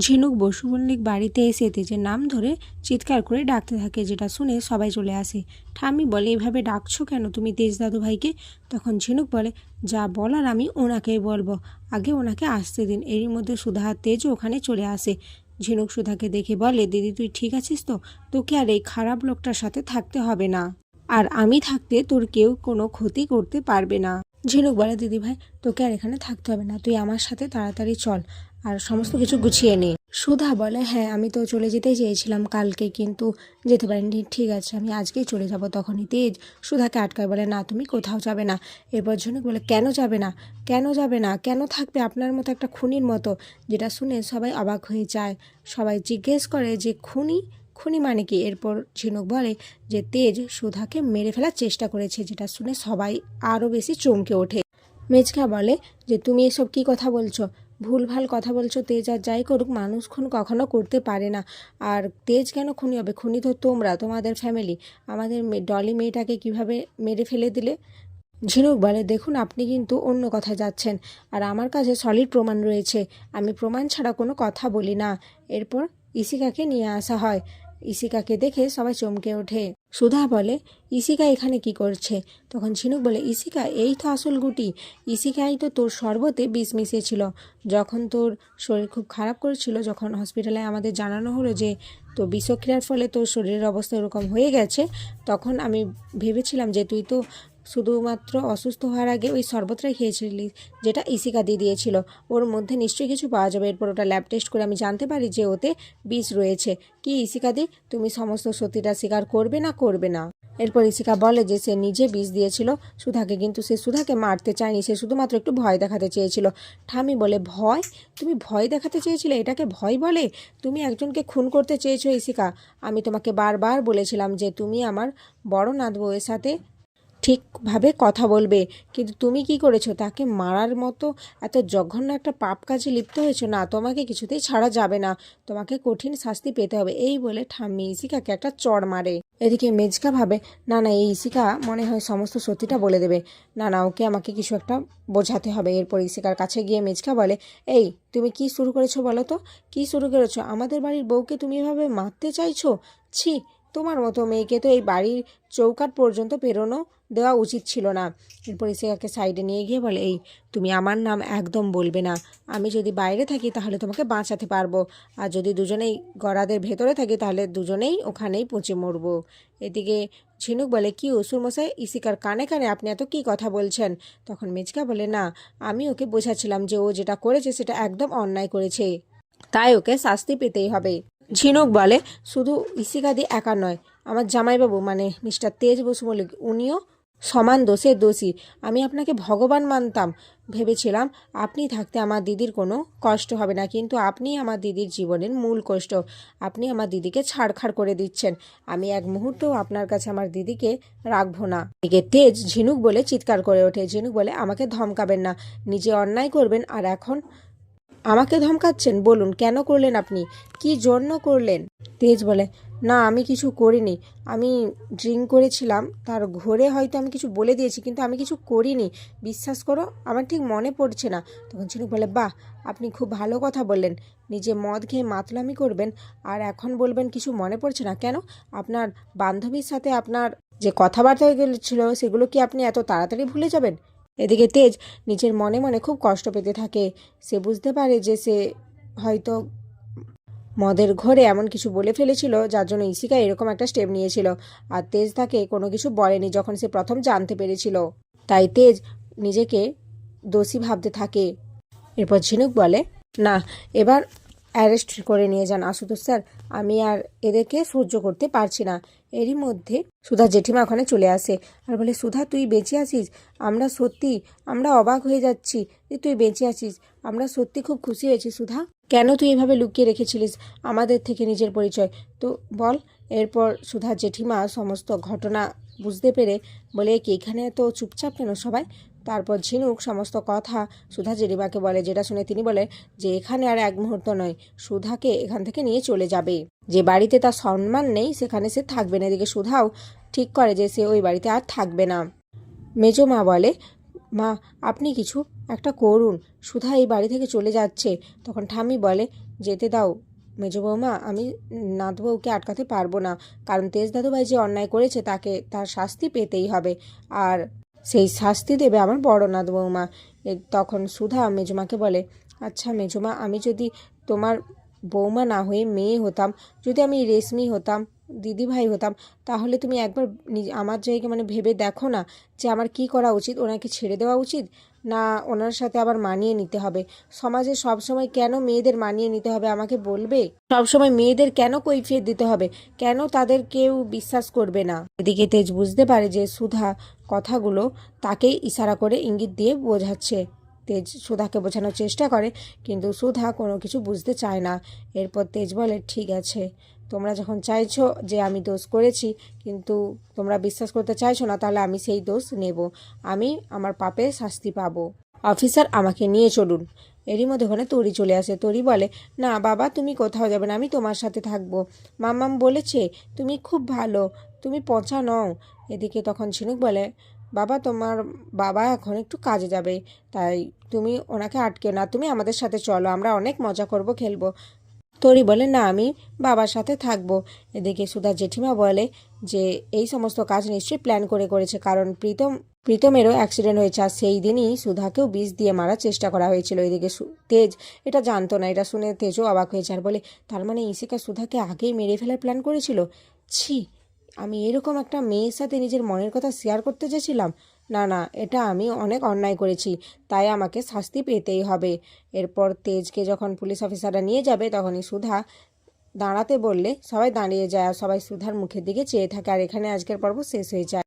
ঝিনুক বসু মল্লিক বাড়িতে এসে তেজের নাম ধরে চিৎকার করে ডাকতে থাকে, যেটা শুনে সবাই চলে আসে। ঠাম্মি বলে, এভাবে ডাকছো কেন তুমি তেজ দাদু ভাইকে? তখন ঝিনুক বলে, যা বলার আমি ওনাকেই বলবো, আগে ওনাকে আসতে দিন। এরই মধ্যে সুধা আর তেজও ওখানে চলে আসে। ঝিনুক সুধাকে দেখে বলে, দিদি তুই ঠিক আছিস তো? তোকে আর এই খারাপ লোকটার সাথে থাকতে হবে না, আর আমি থাকতে তোর কেউ কোনো ক্ষতি করতে পারবে না। ঝিনুক বলে, দিদি ভাই তোকে আর এখানে থাকতে হবে না, তুই আমার সাথে তাড়াতাড়ি চল আর সমস্ত কিছু গুছিয়ে নে। সুধা বলে, হ্যাঁ আমি তো চলে যেতেই চেয়েছিলাম কালকে, কিন্তু যেতে পারিনি। ঠিক আছে আমি আজকেই চলে যাব। তখনই তেজ সুধাকে আটকায়, বলে, না তুমি কোথাও যাবে না। এরপর ঝিনুক বলে, কেন যাবে না? কেন যাবে না? কেন থাকবে আপনার মতো একটা খুনির মতো? যেটা শুনে সবাই অবাক হয়ে যায়। সবাই জিজ্ঞেস করে যে খুনি খুনি মানে কি? এরপর ঝিনুক বলে যে তেজ সুধাকে মেরে ফেলার চেষ্টা করেছে, যেটা শুনে সবাই আরও বেশি চমকে ওঠে। মেজকা বলে যে তুমি এসব কি কথা বলছো? ভুলভাল কথা বলছো। তেজ আর যাই করুক মানুষ খুন কখনো করতে পারে না। আর তেজ কেন খুনি হবে? খুনি তো তোমরা, তোমাদের ফ্যামিলি। আমাদের ডলি মেয়েটাকে কিভাবে মেরে ফেলে দিলে? ঝিনুক বলে, দেখুন আপনি কিন্তু অন্য কথা যাচ্ছেন, আর আমার কাছে সলিড প্রমাণ রয়েছে। আমি প্রমাণ ছাড়া কোনো কথা বলি না। এরপর ইসিকাকে নিয়ে আসা হয়। ইসিকাকে দেখে সবাই চমকে ওঠে। সুধা বলে, ইসিকা এখানে কি করছে? তখন ঝিনুক বলে, ইসিকা এই তো আসল গুটি। ইসিকাই তো তোর শরবতে বিষ মিশিয়েছিল। যখন তোর শরীর খুব খারাপ করেছিল, যখন হসপিটালে আমাদের জানানো হলো যে তো বিষক্রিয়ার ফলে তোর শরীরের অবস্থা এরকম হয়ে গেছে, তখন আমি ভেবেছিলাম যে তুই তো শুধুমাত্র অসুস্থ হওয়ার আগে ওই শরবতটাই খেয়েছিলি, যেটা ইসিকা দিয়ে দিয়েছিল। ওর মধ্যে নিশ্চয়ই কিছু পাওয়া যাবে। এরপর ওটা ল্যাব টেস্ট করে আমি জানতে পারি যে ওতে বিষ রয়েছে। কি ইসিকা দি, তুমি সমস্ত সত্যিটা স্বীকার করবে না করবে না? এরপর ইসিকা বলে যে সে নিজে বিষ দিয়েছিল সুধাকে, কিন্তু সে সুধাকে মারতে চায়নি, সে শুধুমাত্র একটু ভয় দেখাতে চেয়েছিল। ঠামি বলে, ভয়? তুমি ভয় দেখাতে চেয়েছিলে? এটাকে ভয় বলে? তুমি একজনকে খুন করতে চেয়েছো ইসিকা। আমি তোমাকে বারবার বলেছিলাম যে তুমি আমার বড় নাত বউয়ের সাথে ঠিকভাবে কথা বলবে, কিন্তু তুমি কি করেছো? তাকে মারার মতো এত জঘন্য একটা পাপ কাজে লিপ্ত হয়েছো। না, তোমাকে কিছুতেই ছাড়া যাবে না, তোমাকে কঠিন শাস্তি পেতে হবে। এই বলে ঠাম্মি ইসিকাকে একটা চড় মারে। এদিকে মেজকা ভাবে, না না, এই ইসিকা মনে হয় সমস্ত সত্যিটা বলে দেবে। না না, ওকে আমাকে কিছু একটা বোঝাতে হবে। এরপর ইসিকার কাছে গিয়ে মেজকা বলে, এই তুমি কি শুরু করেছো বলো তো? কি শুরু করেছো? আমাদের বাড়ির বউকে তুমি এভাবে মারতে চাইছো? ছি, তোমার মতো মেয়েকে তো এই বাড়ির চৌকাঠ পর্যন্ত পেরোনো দেওয়া উচিত ছিল না। এরপর ইসিকাকে সাইডে নিয়ে গিয়ে বলে, এই তুমি আমার নাম একদম বলবে না। আমি যদি বাইরে থাকি তাহলে তোমাকে বাঁচাতে পারবো, আর যদি দুজনেই গড়াদের ভেতরে থাকি তাহলে দুজনেই ওখানেই পচে মরবো। এদিকে ঝিনুক বলে, কি অসুরমশাই, ইসিকার কানে কানে আপনি এত কি কথা বলছেন? তখন মেজকা বলে, না, আমি ওকে বোঝাচ্ছিলাম যে ও যেটা করেছে সেটা একদম অন্যায় করেছে, তাই ওকে শাস্তি পেতেই হবে। ঝিনুক বলে, শুধু ইসিকাদি একা নয়, আমার জামাইবাবু মানে মিস্টার তেজ বসু মল্লিক, উনিও সমান দোষে দোষী। আমি আপনাকে ভগবান মানতাম, ভেবেছিলাম আপনি থাকতে আমার দিদির কোনো কষ্ট হবে না, কিন্তু আপনি আমার দিদির জীবনের মূল কষ্ট। আপনি আমার দিদিকে ছাড়খাড় করে দিচ্ছেন। আমি এক মুহূর্তও আপনার কাছে আমার দিদিকে রাখবো না। এদিকে তেজ ঝিনুক বলে চিৎকার করে ওঠে। ঝিনুক বলে, আমাকে ধমকাবেন না, নিজে অন্যায় করবেন আর এখন আমাকে ধমকাচ্ছেন? বলুন কেন করলেন? আপনি কি জন্য করলেন? তেজ বলে, না আমি কিছু করিনি, আমি ড্রিঙ্ক করেছিলাম, তার ঘোরে হয়তো আমি কিছু বলে দিয়েছি, কিন্তু আমি কিছু করিনি, বিশ্বাস করো আমার ঠিক মনে পড়ছে না। তখন ঝিনুক বলে, বাহ, আপনি খুব ভালো কথা বললেন। নিজে মদ খেয়ে মাতলামি করবেন আর এখন বলবেন কিছু মনে পড়ছে না। কেন? আপনার বান্ধবীর সাথে আপনার যে কথাবার্তা ছিল সেগুলো কি আপনি এত তাড়াতাড়ি ভুলে যাবেন? এদিকে তেজ নিজের মনে মনে খুব কষ্ট পেতে থাকে। সে বুঝতে পারে যে সে হয়তো মদের ঘরে এমন কিছু বলে ফেলেছিল যার জন্য ইসিকা এরকম একটা স্টেপ নিয়েছিল, আর তেজ তাকে কোনো কিছু বলেনি যখন সে প্রথম জানতে পেরেছিল। তাই তেজ নিজেকে দোষী ভাবতে থাকে। এরপর ঝিনুক বলে, না, এবার অ্যারেস্ট করে নিয়ে যান আশুতোষ স্যার, আমি আর এদেরকে সহ্য করতে পারছি না। এরই মধ্যে সুধা জেঠিমা ওখানে চলে আসে আর বলে, সুধা তুই বেঁচে আছিস? আমরা অবাক হয়ে যাচ্ছি যে তুই বেঁচে আছিস। আমরা সত্যি খুব খুশি হয়েছি। সুধা, কেন তুই এভাবে লুকিয়ে রেখেছিলিস আমাদের থেকে নিজের পরিচয়? তো বল। এরপর সুধা জেঠিমা সমস্ত ঘটনা বুঝতে পেরে বলে, কি এখানে এত চুপচাপ কেন সবাই? তারপর ঝিনুক সমস্ত কথা সুধা জেঠিমাকে বলে, যেটা শুনে তিনি বলে যে এখানে আর এক মুহূর্ত নয়, সুধাকে এখান থেকে নিয়ে চলে যাবে। যে বাড়িতে তার সম্মান নেই সেখানে সে থাকবে না। এদিকে সুধাও ঠিক করে যে সে ওই বাড়িতে আর থাকবে না। মেজো মা বলে, মা আপনি কিছু একটা করুন, সুধা এই বাড়ি থেকে চলে যাচ্ছে। তখন ঠাম্মি বলে, যেতে দাও মেজো বৌমা, আমি নাথ বউকে আটকাতে পারবো না, কারণ তেজ দাদুভাই যে অন্যায় করেছে তাকে তার শাস্তি পেতেই হবে, আর সেই শাস্তি দেবে আমার বড় নাথ বৌমা। তখন সুধা মেজমাকে বলে, আচ্ছা মেজমা, আমি যদি তোমার বৌমা না হয়ে মেয়ে হতাম, যদি আমি রেশমি হতাম, দিদিভাই হতাম, তাহলে তুমি একবার আমার জায়গায় মানে ভেবে দেখো না যে আমার কি করা উচিত। ওনাকে ছেড়ে দেওয়া উচিত, না ওনার সাথে আবার মানিয়ে নিতে হবে? সমাজে সবসময় কেন মেয়েদের মানিয়ে নিতে হবে আমাকে বলবে? সবসময় মেয়েদের কেন কৈফিয়ত দিতে হবে? কেন তাদের কেউ বিশ্বাস করবে না? এদিকে তেজ বুঝতে পারে যে সুধা কথাগুলো তাকেই ইশারা করে ইঙ্গিত দিয়ে বোঝাচ্ছে। তেজ সুধাকে বোঝানোর চেষ্টা করে, কিন্তু সুধা কোনো কিছু বুঝতে চায় না। এরপর তেজ বলে, ঠিক আছে, তোমরা যখন চাইছো যে আমি দোষ করেছি, কিন্তু তোমরা বিশ্বাস করতে চাইছো না, তাহলে আমি সেই দোষ নেব, আমি আমার পাপের শাস্তি পাবো। অফিসার, আমাকে নিয়ে চলুন। এরই মধ্যে ওখানে তরি চলে আসে। তরি বলে, না বাবা, তুমি কোথাও যাবে না, আমি তোমার সাথে থাকবো। মাম্মাম বলেছে তুমি খুব ভালো, তুমি পচা নও। এদিকে তখন ঝিনুক বলে, বাবা, তোমার বাবা এখন একটু কাজে যাবে, তাই তুমি ওনাকে আটকে না, তুমি আমাদের সাথে চলো, আমরা অনেক মজা করব, খেলবো। তরি বলে, না, আমি বাবার সাথে থাকবো। এদিকে সুধা জেঠিমা বলে যে এই সমস্ত কাজ নিশ্চয়ই প্ল্যান করে করেছে, কারণ প্রীতমেরও অ্যাক্সিডেন্ট হয়েছে, আর সেই দিনই সুধাকেও বিষ দিয়ে মারার চেষ্টা করা হয়েছিল। এদিকে তেজ এটা জানতো না, এটা শুনে তেজও অবাক হয়েছে আর বলে, তার মানে ইশিকা সুধাকে আগেই মেরে ফেলার প্ল্যান করেছিল? ছি, আমি এরকম একটা মেয়ের সাথে নিজের মনের কথা শেয়ার করতে চেয়েছিলাম। না না, এটা আমি অনেক অন্যায় করেছি, তাই আমাকে শাস্তি পেতেই হবে। এরপর তেজকে যখন পুলিশ অফিসাররা নিয়ে যাবে, তখনই সুধা দাঁড়াতে বললে সবাই দাঁড়িয়ে যায়, আর সবাই সুধার মুখের দিকে চেয়ে থাকে। আর এখানে আজকের পর্ব শেষ হয়ে যায়।